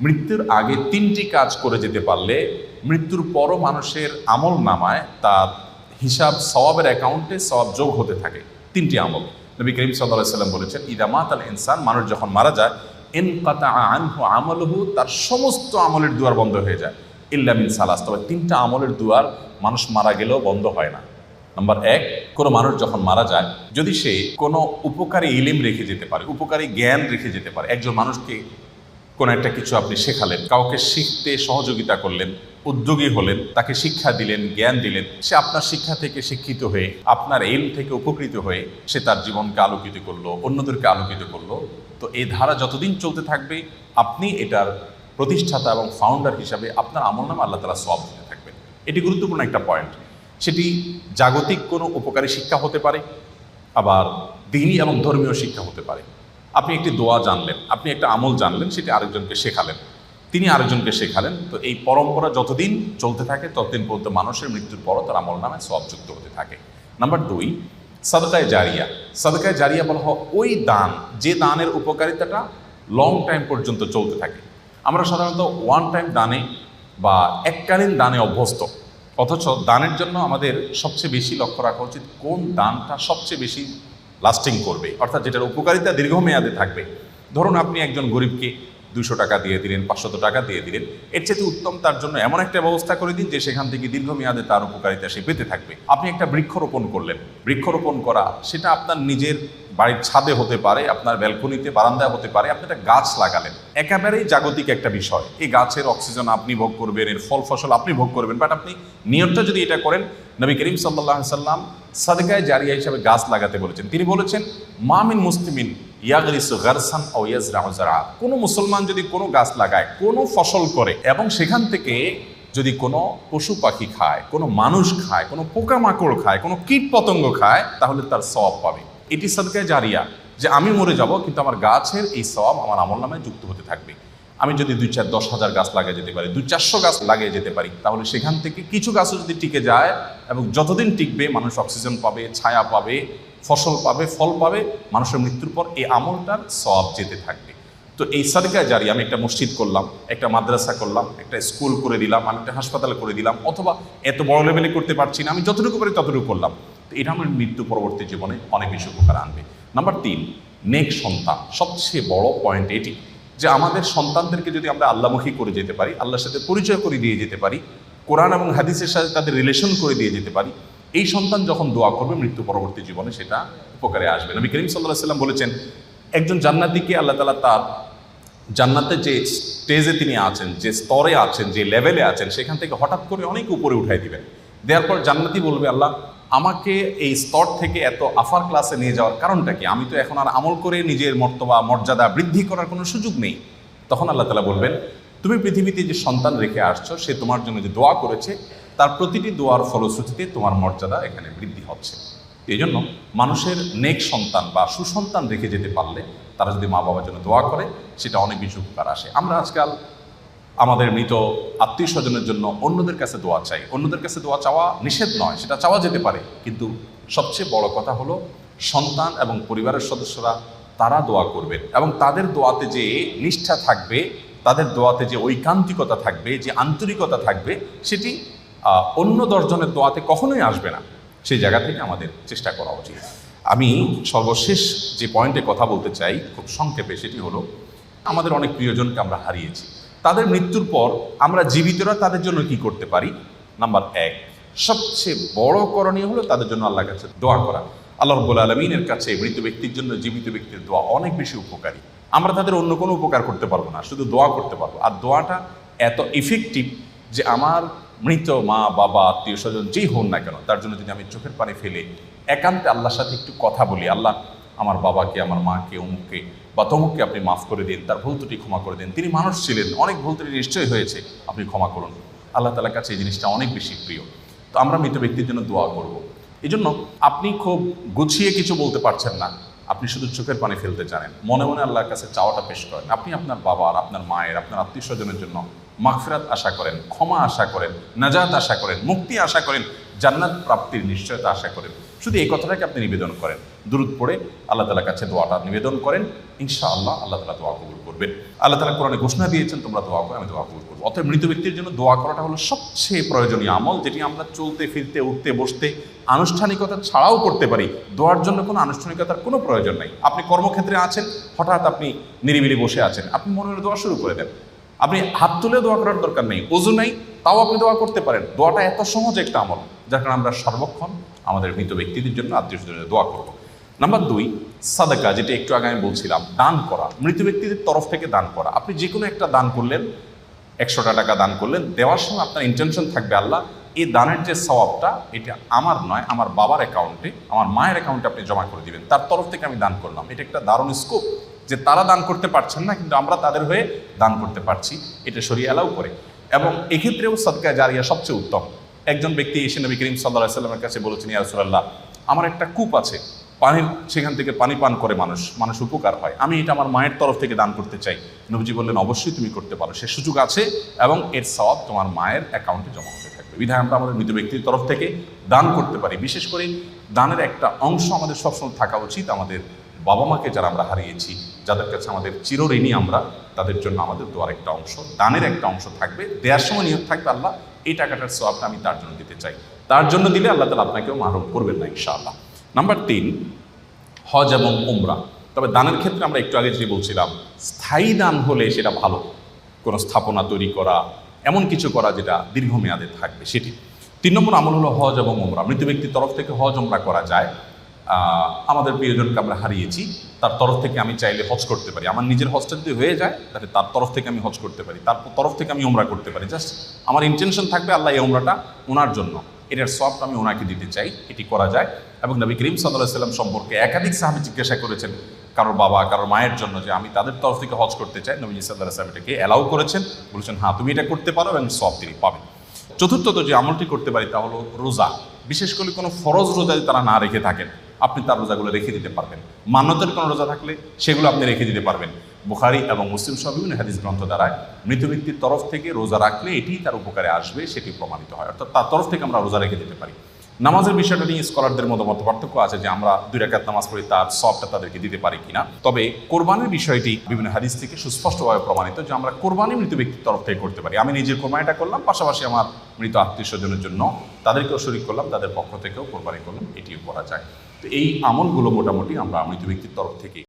মৃত্যুর আগে 3টি কাজ করে যেতে পারলে মৃত্যুর পরও মানুষের আমল নামায় তার হিসাব সওয়াবের অ্যাকাউন্টে সওয়াব যোগ হতে থাকে। 3টি আমল নবী করিম সাল্লাল্লাহু আলাইহি ওয়াসাল্লাম বলেছেন, ইদা মাতাল ইনসান, মানুষ যখন মারা যায়, ইনকাতা আনহু আমালুহু, তার সমস্ত আমলের দুয়ার বন্ধ হয়ে যায়, ইল্লা মিন সালাস, তবে 3টা আমলের দুয়ার মানুষ মারা গেলেও বন্ধ হয় না। নাম্বার 1, কোনো মানুষ যখন মারা যায়, যদি সে কোনো উপকারী ইলিম রেখে যেতে পারে, উপকারী জ্ঞান রেখে যেতে পারে। একজন মানুষকে কোনো একটা কিছু আপনি শেখালেন, কাউকে শিখতে সহযোগিতা করলেন, উদ্যোগী হলেন, তাকে শিক্ষা দিলেন, জ্ঞান দিলেন, সে আপনার শিক্ষা থেকে শিক্ষিত হয়ে, আপনার ইলম থেকে উপকৃত হয়ে সে তার জীবনকে আলোকিত করলো, অন্যদেরকে আলোকিত করলো। তো এই ধারা যতদিন চলতে থাকবে, আপনি এটার প্রতিষ্ঠাতা এবং ফাউন্ডার হিসাবে আপনার আমলনামা আল্লাহ তাআলা সওয়াব দিতে থাকবেন। এটি গুরুত্বপূর্ণ একটা পয়েন্ট। সেটি জাগতিক কোনো উপকারী শিক্ষা হতে পারে, আবার দ্বীনি এবং ধর্মীয় শিক্ষা হতে পারে। আপনি একটি দোয়া জানলেন, আপনি একটা আমল জানলেন, সেটি আরেকজনকে শেখালেন, তিনি আরেকজনকে শেখালেন। তো এই পরম্পরা যতদিন চলতে থাকে ততদিন পর্যন্ত মানুষের মৃত্যুর পরও তার আমল নামে সওয়াব যুক্ত হতে থাকে। নাম্বার 2, সাদকায়ে জারিয়া। সাদকায়ে জারিয়া বলা হয় ওই দান, যে দানের উপকারিতাটা লং টাইম পর্যন্ত চলতে থাকে। আমরা সাধারণত ওয়ান টাইম দানে বা এককালীন দানে অভ্যস্ত, অথচ দানের জন্য আমাদের সবচেয়ে বেশি লক্ষ্য রাখা উচিত কোন দানটা সবচেয়ে বেশি লাস্টিং করবে, অর্থাৎ যেটার উপকারিতা দীর্ঘমেয়াদে থাকবে। ধরুন আপনি একজন গরিবকে 200 টাকা দিয়ে দিলেন, 500 টাকা দিয়ে দিলেন, এর চেয়ে উত্তম তার জন্য এমন একটা ব্যবস্থা করে দিন যে সেখান থেকে দীর্ঘমেয়াদে তার উপকারিতা সে পেতে থাকবে। আপনি একটা বৃক্ষরোপণ করলেন, বৃক্ষরোপণ করা সেটা আপনার নিজের বাড়ির ছাদে হতে পারে, আপনার ব্যালকনিতে, বারান্দায় হতে পারে। আপনি একটা গাছ লাগালেন, একেবারেই জাগতিক একটা বিষয়। এই গাছের অক্সিজেন আপনি ভোগ করবেন, এর ফল ফসল আপনি ভোগ করবেন, বাট আপনি নিয়তটা যদি এটা করেন, নবী করিম সাল্লাল্লাহু আলাইহি সাল্লাম সাদকায়ে জারিয়া হিসাবে গাছ লাগাতে বলেছেন। তিনি বলেছেন, মা মিন মুসলিমিন ইয়াগরিসু গারসান আও ইয়াজরাউ যারআ, কোনো মুসলমান যদি কোনো গাছ লাগায়, কোনো ফসল করে, এবং সেখান থেকে যদি কোনো পশু পাখি খায়, কোনো মানুষ খায়, কোনো পোকামাকড় খায়, কোনো কীট পতঙ্গ খায়, তাহলে তার সওয়াব পাবে। এটি সাদকায়ে জারিয়া, যে আমি মরে যাব কিন্তু আমার গাছের এই সওয়াব আমার আমলনামায় যুক্ত হতে থাকবে। আমি যদি 2-4-10,000 গাছ লাগিয়ে যেতে পারি, 200-400 গাছ লাগিয়ে যেতে পারি, তাহলে সেখান থেকে কিছু গাছও যদি টিকে যায়, এবং যতদিন টিকবে মানুষ অক্সিজেন পাবে, ছায়া পাবে, ফসল পাবে, ফল পাবে, মানুষের মৃত্যুর পর এই আমলটার সওয়াব যেতে থাকবে। তো এই সাদকায়ে জারিয়া, আমি একটা মসজিদ করলাম, একটা মাদ্রাসা করলাম, একটা স্কুল করে দিলাম, আমি একটা হাসপাতাল করে দিলাম, অথবা এত বড় লেভেলে করতে পারছি না, আমি যতটুকু পারি ততটুকু করলাম, তো এটা আমার মৃত্যু পরবর্তী জীবনে অনেক বেশি উপকার আনবে। নাম্বার 3, নেক সন্তান। সবচেয়ে বড় পয়েন্ট এটি যে আমাদের সন্তানদেরকে যদি আমরা আল্লাহমুখী করে যেতে পারি, আল্লাহর সাথে পরিচয় করে দিয়ে যেতে পারি, কোরআন এবং হাদিসের সাথে তাদের রিলেশন করে দিয়ে যেতে পারি, এই সন্তান যখন দোয়া করবে মৃত্যু পরবর্তী জীবনে সেটা উপকারে আসবে। নবী করিম সাল্লাল্লাহু আলাইহি ওয়াসাল্লাম বলেছেন, একজন জান্নাতীকে আল্লাহ তাআলা তার জান্নাতে যে স্টেজে তিনি আছেন, যে স্তরে আছেন, যে লেভেলে আছেন, সেখান থেকে হঠাৎ করে অনেক উপরে উঠাই দিবেন। দেওয়ার পর জান্নাতি বলবে, আল্লাহ আমাকে এই স্তর থেকে এত আফার ক্লাসে নিয়ে যাওয়ার কারণটা কি? আমি তো এখন আর আমল করে নিজের মর্তবা মর্যাদা বৃদ্ধি করার কোনো সুযোগ নেই। তখন আল্লাহ তাআলা বলবেন, তুমি পৃথিবীতে যে সন্তান রেখে আসছো, সে তোমার জন্য যে দোয়া করেছে, তার প্রতিটি দোয়ার ফলশ্রুতিতে তোমার মর্যাদা এখানে বৃদ্ধি হচ্ছে। এই জন্য মানুষের নেক সন্তান বা সুসন্তান রেখে যেতে পারলে, তারা যদি মা বাবার জন্য দোয়া করে, সেটা অনেক বেশি উপকার আসে। আমরা আজকাল আমাদের মৃত আত্মীয় স্বজনের জন্য অন্যদের কাছে দোয়া চাই। অন্যদের কাছে দোয়া চাওয়া নিষেধ নয়, সেটা চাওয়া যেতে পারে, কিন্তু সবচেয়ে বড় কথা হলো সন্তান এবং পরিবারের সদস্যরা তারা দোয়া করবেন, এবং তাদের দোয়াতে যে নিষ্ঠা থাকবে, তাদের দোয়াতে যে ঐকান্তিকতা থাকবে, যে আন্তরিকতা থাকবে, সেটি অন্য 10 জনের দোয়াতে কখনোই আসবে না। সেই জায়গা থেকে আমাদের চেষ্টা করা উচিত। আমি সর্বশেষ যে পয়েন্টে কথা বলতে চাই খুব সংক্ষেপে, সেটি হলো আমাদের অনেক প্রিয়জনকে আমরা হারিয়েছি। তাদের মৃত্যুর পর আমরা জীবিতরা তাদের জন্য কি করতে পারি? নাম্বার 1, সবচেয়ে বড় করণীয় হলো তাদের জন্য আল্লাহর কাছে দোয়া করা। আল্লাহ রাব্বুল আলামিনের কাছে মৃত ব্যক্তির জন্য জীবিত ব্যক্তির দোয়া অনেক বেশি উপকারী। আমরা তাদের অন্য কোনো উপকার করতে পারবো না, শুধু দোয়া করতে পারবো। আর দোয়াটা এত ইফেক্টিভ যে আমার মৃত মা বাবা আত্মীয় স্বজন যেই হন না কেন, তার জন্য যদি আমি চোখের পানি ফেলে একান্তে আল্লাহর সাথে একটু কথা বলি, আল্লাহ আমার বাবাকে, আমার মাকে, অমুককে বা তমুককে আপনি মাফ করে দিন, তার ভুল ত্রুটি ক্ষমা করে দিন, তিনি মানুষ ছিলেন, অনেক ভুল ত্রুটি নিশ্চয়ই হয়েছে, আপনি ক্ষমা করুন। আল্লাহ তাআলার কাছে এই জিনিসটা অনেক বেশি প্রিয়। তো আমরা মৃত ব্যক্তির জন্য দোয়া করব। এই জন্য আপনি খুব গুছিয়ে কিছু বলতে পারছেন না, আপনি শুধু চোখের পানি ফেলতে জানেন, মনে মনে আল্লাহর কাছে চাওয়াটা পেশ করেন। আপনি আপনার বাবার, আপনার মায়ের, আপনার আত্মীয় স্বজনের জন্য মাগফিরাত আশা করেন, ক্ষমা আশা করেন, নাজাত আশা করেন, মুক্তি আশা করেন, জান্নাত প্রাপ্তির নিশ্চয়তা আশা করেন। শুধু এই কথাটাকে আপনি নিবেদন করেন, দুরূদ পড়ে আল্লাহ তাআলার কাছে দোয়াটা নিবেদন করেন, ইনশাআল্লাহ আল্লাহ তাআলা দোয়া কবুল করবেন। আল্লাহ তাআলা কোরআনে ঘোষণা দিয়েছেন, তোমরা দোয়া করো, আমি দোয়া কবুল করবো। অতএব মৃত ব্যক্তির জন্য দোয়া করাটা হলো সবচেয়ে প্রয়োজনীয় আমল, যেটি আমরা চলতে ফিরতে উঠতে বসতে আনুষ্ঠানিকতা ছাড়াও করতে পারি। দোয়ার জন্য কোনো আনুষ্ঠানিকতার কোনো প্রয়োজন নাই। আপনি কর্মক্ষেত্রে আছেন, হঠাৎ আপনি নিরিবিলি বসে আছেন, আপনি মনের দোয়া শুরু করে দেন। আপনি হাত তুলে দোয়া করার দরকার নেই, ওযু নাই, তাও আপনি দোয়া করতে পারেন। দোয়াটা এত সহজ একটা আমল, যার কারণে আমরা সর্বক্ষণ আমাদের মৃত ব্যক্তিদের জন্য, আত্মীয় স্বজনের দোয়া করব। নাম্বার 2, সাদাকা, যেটা একটু আগে আমি বলছিলাম, দান করা, মৃত ব্যক্তিদের তরফ থেকে দান করা। আপনি যে কোনো একটা দান করলেন, 100টা টাকা দান করলেন, দেওয়ার সময় আপনার ইন্টেনশন থাকবে আল্লাহ এই দানের যে সওয়াবটা, এটা আমার নয়, আমার বাবার অ্যাকাউন্টে, আমার মায়ের অ্যাকাউন্টে আপনি জমা করে দিবেন, তার তরফ থেকে আমি দান করলাম। এটা একটা দারুণ স্কোপ, যে তারা দান করতে পারছেন না কিন্তু আমরা তাদের হয়ে দান করতে পারছি, এটা শরীয়ত অ্যালাউ করে। এবং এক্ষেত্রেও সাদকা জারিয়া সবচেয়ে উত্তম। একজন ব্যক্তি এসে নবী করিম সাল্লাল্লাহু আলাইহি ওয়াসাল্লামের কাছে বলেছেন, ইয়া রাসূলুল্লাহ, আমার একটা কূপ আছে, পানির, সেখান থেকে পানি পান করে মানুষ উপকার হয়, আমি এটা আমার মায়ের তরফ থেকে দান করতে চাই। নবীজি বললেন, অবশ্যই তুমি করতে পারো, সে সুযোগ আছে এবং এর সওয়াব তোমার মায়ের অ্যাকাউন্টে জমা হতে থাকবে। বিধায় আমরা আমাদের মৃত ব্যক্তির তরফ থেকে দান করতে পারি। বিশেষ করে দানের একটা অংশ আমাদের সবসময় থাকা উচিত আমাদের বাবা মাকে যারা আমরা হারিয়েছি, যাদের কাছে আমাদের চিরঋণী আমরা, তাদের জন্য আমাদের দোয়ার একটা অংশ, দানের একটা অংশ থাকবে। দেওয়ার সময় নিয়ত থাকবে, আল্লাহ এই টাকাটার সওয়াবটা আমি তার জন্য দিতে চাই। তার জন্য দিলে আল্লাহ তাআলা আপনাকেও মাহরুম করবেন না ইনশাআল্লাহ। নাম্বার 3, হজ এবং উমরা। তবে দানের ক্ষেত্রে আমরা একটু আগে যে বলছিলাম, স্থায়ী দান হলে সেটা ভালো, কোনো স্থাপনা তৈরি করা, এমন কিছু করা যেটা দীর্ঘমেয়াদে থাকবে, সেটি। 3 নম্বর আমল হলো হজ এবং উমরা। মৃত ব্যক্তির তরফ থেকে হজ উমরা করা যায়। আমাদের প্রিয়জনকে আমরা হারিয়েছি, তার তরফ থেকে আমি চাইলে হজ করতে পারি। আমার নিজের হজটা যদি হয়ে যায়, তাহলে তার তরফ থেকে আমি হজ করতে পারি, তার তরফ থেকে আমি উমরা করতে পারি। জাস্ট আমার ইন্টেনশন থাকবে আল্লাহ এই উমরাটা ওনার জন্য, এটার সওয়াবটা আমি ওনাকে দিতে চাই, এটি করা যায়। এবং নবী করিম সাল্লাল্লাহু আলাইহি ওয়াসাল্লাম সম্পর্কে একাধিক সাহাবী জিজ্ঞাসা করেছেন কারোর বাবা, কারোর মায়ের জন্য, যে আমি তাদের তরফ থেকে হজ করতে চাই। নবী সাল্লাল্লাহু আলাইহি ওয়াসাল্লাম এটাকে অ্যালাউ করেছেন, বলেছেন হ্যাঁ তুমি এটা করতে পারো এবং সওয়াব তিনি পাবেন। চতুর্থত যে আমলটি করতে পারি তা হলো রোজা। বিশেষ করে কোনো ফরজ রোজা যদি তারা না রেখে থাকেন, আপনি তার রোজাগুলো রেখে দিতে পারবেন। মান্যতের কোনো রোজা থাকলে সেগুলো আপনি রেখে দিতে পারবেন। বুখারী এবং মুসলিম সহ বিভিন্ন হাদিস গ্রন্থ দ্বারায় মৃত ব্যক্তির তরফ থেকে রোজা রাখলে এটি তার উপকারে আসবে, সেটি প্রমাণিত হয়। অর্থাৎ তার তরফ থেকে আমরা রোজা রেখে দিতে পারি। নামাজের বিষয়টা নিয়ে স্কলারদের মধ্যে পার্থক্য আছে, যে আমরা 2 রাকাত নামাজ পড়ি, তার সওয়াবটা তাদেরকে দিতে পারি কিনা। তবে কোরবানির বিষয়টি বিভিন্ন হাদিস থেকে সুস্পষ্টভাবে প্রমাণিত, যে আমরা কোরবানি মৃত ব্যক্তির তরফ থেকে করতে পারি। আমি নিজের কোরবানিটা করলাম, পাশাপাশি আমার মৃত আত্মীয় স্বজনের জন্য তাদেরকেও শরীক করলাম, তাদের পক্ষ থেকেও কোরবানি করলাম, এটিও করা যায়। তো এই আমলগুলো মোটামুটি আমরা মৃত ব্যক্তির তরফ থেকে